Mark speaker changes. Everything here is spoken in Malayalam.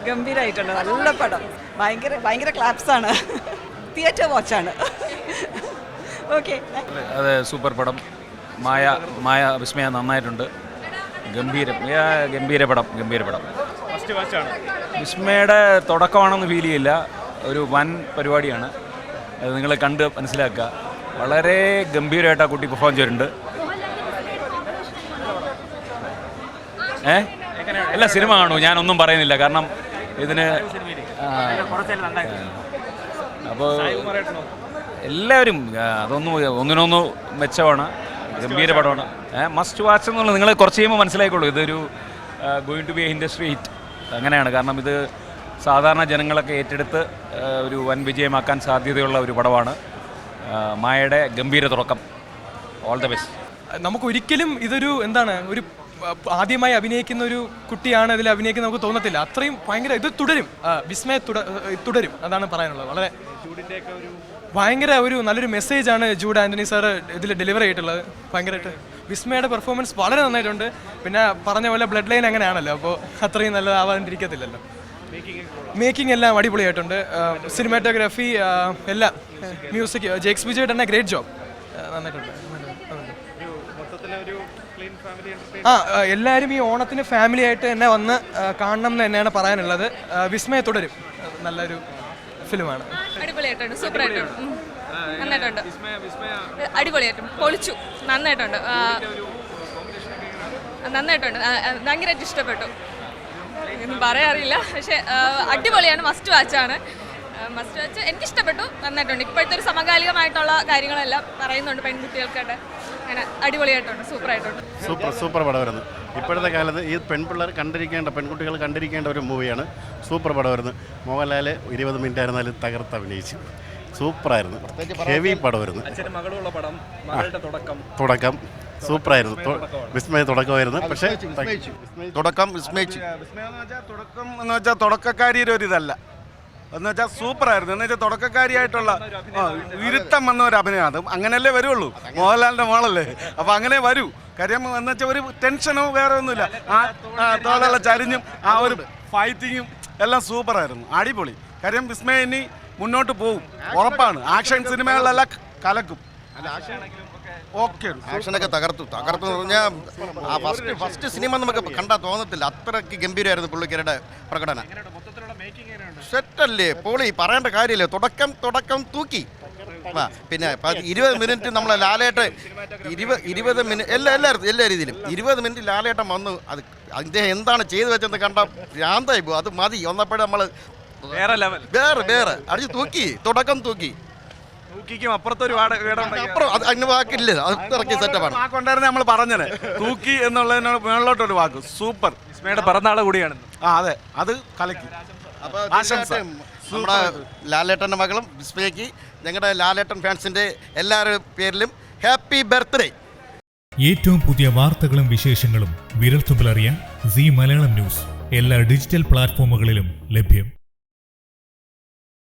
Speaker 1: ഗംഭീരമായിട്ടുണ്ട്, നല്ല പടം. ഭയങ്കര ക്ലാപ്സാണ്. തിയേറ്റർ വാച്ചാണ്. ഓക്കെ.
Speaker 2: അതെ, സൂപ്പർ പടം. മായ വിസ്മയ നന്നായിട്ടുണ്ട്. ഗംഭീര പടം. വിസ്മയുടെ തുടക്കമാണെന്ന് ഫീൽ ചെയ്യില്ല. ഒരു വൻ പരിപാടിയാണ്. അത് നിങ്ങൾ കണ്ട് മനസ്സിലാക്കുക. വളരെ ഗംഭീരമായിട്ട് ആ കുട്ടി പെർഫോം ചെയ്തിട്ടുണ്ട്. എല്ലാ സിനിമ കാണൂ, ഞാനൊന്നും പറയുന്നില്ല. കാരണം ഇതിന് അപ്പോൾ എല്ലാവരും ഒന്നിനൊന്ന് മെച്ചമാണ്. ഗംഭീര പടമാണ്. മസ്റ്റ് വാച്ച് എന്നുള്ളത് നിങ്ങൾ കുറച്ച് കഴിയുമ്പോൾ മനസ്സിലായിക്കോളൂ. ഇതൊരു going to be a industry hit. അങ്ങനെയാണ്. കാരണം ഇത് സാധാരണ ജനങ്ങളൊക്കെ ഏറ്റെടുത്ത് ഒരു വൻ വിജയമാക്കാൻ സാധ്യതയുള്ള ഒരു പടമാണ്. മായയുടെ ഗംഭീര തുടക്കം. All the best.
Speaker 3: നമുക്കൊരിക്കലും ഇതൊരു ഒരു ആദ്യമായി അഭിനയിക്കുന്ന ഒരു കുട്ടിയാണ് ഇതിൽ അഭിനയിക്കുന്നത് നമുക്ക് തോന്നത്തില്ല. അത്രയും ഭയങ്കര ഇത് തുടരും. വിസ്മയ തുടരും, അതാണ് പറയാനുള്ളത്. വളരെ ഭയങ്കര നല്ലൊരു മെസ്സേജാണ് ജൂഡ് ആൻ്റണി സാർ ഇതിൽ ഡെലിവർ ചെയ്തിട്ടുള്ളത്. ഭയങ്കരമായിട്ട് വിസ്മയുടെ പെർഫോമൻസ് വളരെ നന്നായിട്ടുണ്ട്. പിന്നെ പറഞ്ഞ പോലെ ബ്ലഡ് ലൈൻ അങ്ങനെയാണല്ലോ, അപ്പോൾ അത്രയും നല്ലതാവാണ്ടിരിക്കത്തില്ലല്ലോ. മേക്കിംഗ് എല്ലാം അടിപൊളിയായിട്ടുണ്ട്. സിനിമാറ്റോഗ്രാഫി എല്ലാം, മ്യൂസിക്, ജെക്സ് വിജയ് തന്നെ ഗ്രേറ്റ് ജോബ്. നന്നായിട്ടുണ്ട്. എല്ലാവരും ഈ ഓണത്തിന് ഫാമിലി ആയിട്ട് തന്നെ വന്ന് കാണണം എന്ന് തന്നെയാണ് പറയാനുള്ളത്. വിസ്മയ തുടരും. നല്ലൊരു ഫിലിമാണ്.
Speaker 4: അടിപൊളിയായിട്ടുണ്ട്, സൂപ്പറായിട്ടുണ്ട്, നന്നായിട്ടുണ്ട്, അടിപൊളിയായിട്ടുണ്ട്, പൊളിച്ചു, നന്നായിട്ടുണ്ട്, ഭയങ്കരമായിട്ട് ഇഷ്ടപ്പെട്ടു. ഒന്നും പറയാറില്ല, പക്ഷേ അടിപൊളിയാണ്. മസ്റ്റ് വാച്ചാണ്. എനിക്കിഷ്ടപ്പെട്ടു, നന്നായിട്ടുണ്ട്. ഇപ്പോഴത്തെ ഒരു സമകാലികമായിട്ടുള്ള കാര്യങ്ങളെല്ലാം പറയുന്നുണ്ട് പെൺകുട്ടികൾക്കായിട്ട്. അങ്ങനെ അടിപൊളിയായിട്ടുണ്ട്, സൂപ്പറായിട്ടുണ്ട്.
Speaker 5: സൂപ്പർ പടമായിരുന്നു. ഇപ്പോഴത്തെ കാലത്ത് ഈ പെൺകുട്ടികൾ കണ്ടിരിക്കേണ്ട ഒരു മൂവിയാണ്. സൂപ്പർ പടമായിരുന്നു. മോഹൻലാൽ 20 മിനിറ്റ് ആയിരുന്നാലും തകർത്ത് അഭിനയിച്ചു. സൂപ്പറായിരുന്നു. ഹെവി പടമായിരുന്നു. തുടക്കം സൂപ്പറായിരുന്നു. വിസ്മയ തുടക്കമായിരുന്നു. പക്ഷേ
Speaker 6: തുടക്കം എന്ന് വെച്ചാൽ തുടക്കക്കാരിയുടെ ഒരു ഇതല്ല എന്ന് വെച്ചാൽ സൂപ്പറായിരുന്നു. എന്ന് വെച്ചാൽ തുടക്കക്കാരിയായിട്ടുള്ള വിരുത്തം വന്ന ഒരു അഭിനയം. അത് അങ്ങനെയല്ലേ വരുള്ളൂ. മോഹൻലാലിൻ്റെ മോളല്ലേ, അപ്പോൾ അങ്ങനെ വരൂ. കാര്യം എന്ന് വെച്ചാൽ ഒരു ടെൻഷനോ വേറെ ഒന്നുമില്ല. തോളെല്ലാം ചരിഞ്ഞും ആ ഒരു ഫൈറ്റിങ്ങും എല്ലാം സൂപ്പറായിരുന്നു, അടിപൊളി. കാര്യം വിസ്മയ ഇനി മുന്നോട്ട് പോകും, ഉറപ്പാണ്. ആക്ഷൻ സിനിമകളിലെല്ലാം കലക്കും. ഓക്കെ,
Speaker 7: ആക്ഷനൊക്കെ തകർത്തു എന്ന് പറഞ്ഞാൽ ഫസ്റ്റ് സിനിമ നമുക്ക് കണ്ടാൽ തോന്നത്തില്ല. അത്രയ്ക്ക് ഗംഭീരമായിരുന്നു പുള്ളിക്കാരുടെ പ്രകടനം. സെറ്റല്ലേ, പൊളി, പറയേണ്ട കാര്യമില്ല. തുടക്കം തൂക്കി. പിന്നെ 20 മിനിറ്റ് നമ്മളെ ലാലേട്ട് 20 മിനിറ്റ് എല്ലാ രീതിയിലും 20 മിനിറ്റ് ലാലേട്ടൻ വന്നു. അത് അദ്ദേഹം എന്താണ് ചെയ്തു വെച്ചെന്ന് കണ്ടാൽ ഭ്രാന്തായി പോകും. അത് മതി. വന്നപ്പോഴും നമ്മൾ വേറെ അടിച്ച് തൂക്കി. തുടക്കം തൂക്കി. അതിന് വാക്കില്ല, അത്രയ്ക്ക് സെറ്റപ്പാണ്.
Speaker 6: വാക്കുണ്ടായിരുന്നു നമ്മൾ പറഞ്ഞത്. തൂക്കി എന്നുള്ളതിനോട് മേളിലോട്ടൊരു വാക്ക്. സൂപ്പർ.
Speaker 2: വിസ്മയുടെ പിറന്നാൾ കൂടിയാണ്.
Speaker 6: അതെ, അത് കലക്കി.
Speaker 7: നമ്മുടെ ലാലേട്ടൻ്റെ മകളും വിസ്മയക്ക് ഞങ്ങളുടെ ലാലേട്ടൻ ഫാൻസിൻ്റെ എല്ലാവരുടെ പേരിലും ഹാപ്പി ബർത്ത്ഡേ.
Speaker 8: ഏറ്റവും പുതിയ വാർത്തകളും വിശേഷങ്ങളും വിരൽത്തുമ്പിലറിയാൻ സീ മലയാളം ന്യൂസ് എല്ലാ ഡിജിറ്റൽ പ്ലാറ്റ്ഫോമുകളിലും ലഭ്യം.